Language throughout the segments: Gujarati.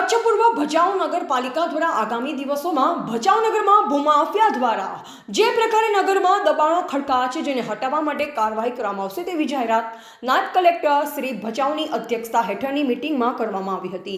કચ્છ પૂર્વ ભચાઉ નગરપાલિકા દ્વારા આગામી દિવસોમાં ભચાઉ નગરમાં ભૂમાફિયા દ્વારા જે પ્રકારે નગરમાં દબાણો ખડકાયા છે જેને હટાવવા માટે કાર્યવાહી કરવામાં આવશે તેવી જાહેરાત નાયબ કલેક્ટર શ્રી ભચાઉની અધ્યક્ષતા હેઠળની મીટિંગમાં કરવામાં આવી હતી।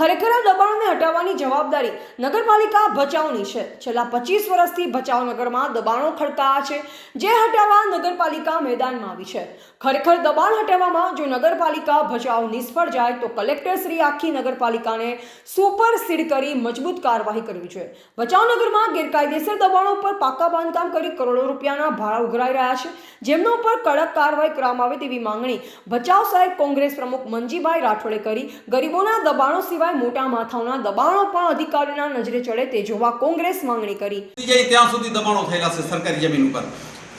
ખરેખર આ દબાણોને હટાવવાની જવાબદારી નગરપાલિકા ભચાઉની છે। છેલ્લા 25 વર્ષથી ભચાઉ નગરમાં દબાણો ખડકાયા છે જે હટાવવા નગરપાલિકા મેદાનમાં આવી છે। ખરેખર દબાણ હટાવવામાં જો નગરપાલિકા ભચાઉ નિષ્ફળ જાય તો કલેક્ટર શ્રી આખી નગરપાલિકાને સુપર સીડ કરી મજબૂત કાર્યવાહી કરવી જોઈએ। ભચાઉ નગરમાં ગેરકાયદેસર દબાણો પર પાકા બાંધકામ કરી કરોડો રૂપિયાના ભાડા ઉઘરાઈ રહ્યા છે જેમના ઉપર કડક કાર્યવાહી કરવામાં આવે તેવી માંગણી ભચાઉ શહેર કોંગ્રેસ પ્રમુખ મંજીભાઈ રાઠોડે કરી। ગરીબોના દબાણો સિવાય મોટા માથાઓના દબાણો પણ અધિકારીઓના નજરે ચડે તે જોવા કોંગ્રેસ માંગણી કરી। ત્યાં સુધી દબાણો થયેલા છે સરકારી જમીન ઉપર।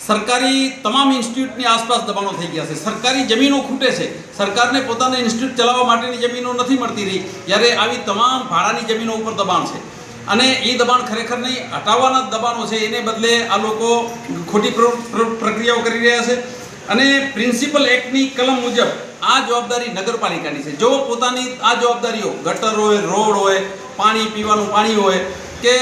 સરકારી તમામ ઇન્સ્ટિટ્યૂટની આસપાસ દબાણો થઈ ગયા છે। સરકારી જમીનો ખૂટે છે। સરકારને પોતાના ઇન્સ્ટિટ્યૂટ ચલાવવા માટેની જમીનો નથી મળતી રહી જ્યારે આવી તમામ ભાડાની જમીનો ઉપર દબાણ છે અને એ દબાણ ખરેખર નહીં હટાવવાના દબાણો છે એને બદલે આ લોકો ખોટી પ્રક્રિયાઓ કરી રહ્યા છે અને પ્રિન્સિપલ એક્ટની કલમ મુજબ આ જવાબદારી નગરપાલિકાની છે। જો પોતાની આ જવાબદારીઓ ગટર હોય, રોડ હોય, પાણી પીવાનું પાણી હોય કે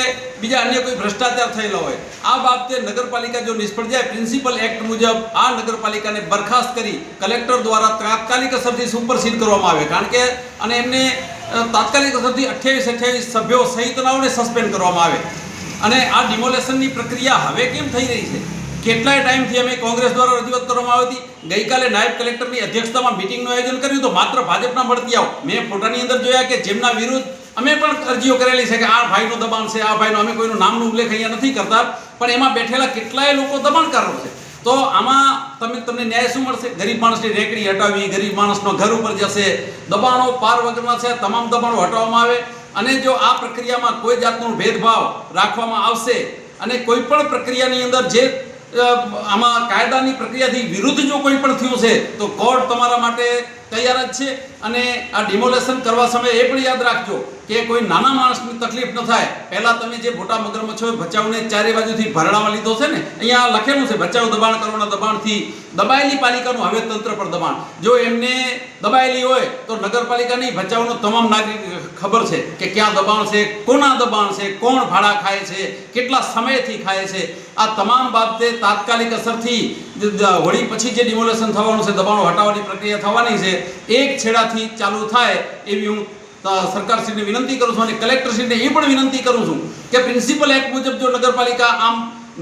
બીજા અન્ય કોઈ ભ્રષ્ટાચાર થયેલા હોય આ બાબતે નગરપાલિકા જો નિષ્ફળ જાય પ્રિન્સિપલ એક્ટ મુજબ આ નગરપાલિકાને બરખાસ્ત કરી કલેક્ટર દ્વારા તાત્કાલિક અસરથી સુપરસીડ કરવામાં આવે કારણ કે અને એમને તાત્કાલિક અસરથી 28 સભ્યો સહિતનાઓને સસ્પેન્ડ કરવામાં આવે અને આ ડિમોલેશનની પ્રક્રિયા હવે કેમ થઈ રહી છે કેટલાય ટાઈમથી અમે કોંગ્રેસ દ્વારા રજૂઆત કરવામાં આવી હતી। ગઈકાલે નાયબ કલેક્ટરની અધ્યક્ષતામાં મિટિંગનું આયોજન કર્યું તો માત્ર ભાજપના મળતિયાઓ મેં ફોટાની અંદર જોયા કે જેમના વિરુદ્ધ અમે પણ અરજીઓ કરેલી છે કે આ ભાઈનું દબાણ છે આ ભાઈનું અમે કોઈનું નામનો ઉલ્લેખ અહીંયા નથી કરતા પણ એમાં બેઠેલા કેટલાય લોકો દબાણકારો છે। તો આમાં તમને ન્યાય શું મળશે? ગરીબ માણસની રેકડી હટાવી, ગરીબ માણસનો ઘર ઉપર જશે, દબાણો પાર વગરના છે તમામ દબાણો હટાવવામાં આવે અને જો આ પ્રક્રિયામાં કોઈ જાતનો ભેદભાવ રાખવામાં આવશે અને કોઈ પણ પ્રક્રિયાની અંદર જે આમાં કાયદાની પ્રક્રિયાથી વિરુદ્ધ જો કોઈ પણ થયું છે તો કોર્ટ તમારા માટે તૈયાર જ છે અને આ ડિમોલેશન કરવા સમયે એ પણ યાદ રાખજો કે કોઈ નાના માણસની તકલીફ ન થાય। પહેલાં તમે જે મોટા મગરમચ્છો ભચાઉને ચારે બાજુથી ભરડામાં લીધો છે ને અહીંયા લખેલું છે ભચાઉ દબાણ કરવાના દબાણથી દબાયેલી પાલિકાનું હવે તંત્ર પર દબાણ। જો એમને દબાયેલી હોય તો નગરપાલિકા નહીં ભચાઉનો તમામ નાગરિક ખબર છે કે ક્યાં દબાણ છે, કોના દબાણ છે, કોણ ભાડા ખાય છે, કેટલા સમયથી ખાય છે। આ તમામ બાબતે તાત્કાલિક અસરથી હોળી પછી જે ડિમોલેશન થવાનું છે દબાણો હટાવવાની પ્રક્રિયા થવાની છે એક છેડાથી ચાલુ થાય એવી હું સરકારશ્રીને વિનંતી કરું છું અને કલેક્ટરશ્રીને એ પણ વિનંતી કરું છું કે પ્રિન્સિપલ એક્ટ મુજબ જો નગરપાલિકા આમ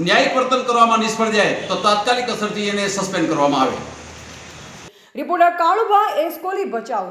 ન્યાયિક વર્તન કરવામાં નિષ્ફળ જાય તો તાત્કાલિક અસરથી એને સસ્પેન્ડ કરવામાં આવે। રિપોર્ટર કાળુભા એસ કોલી ભચાઉ।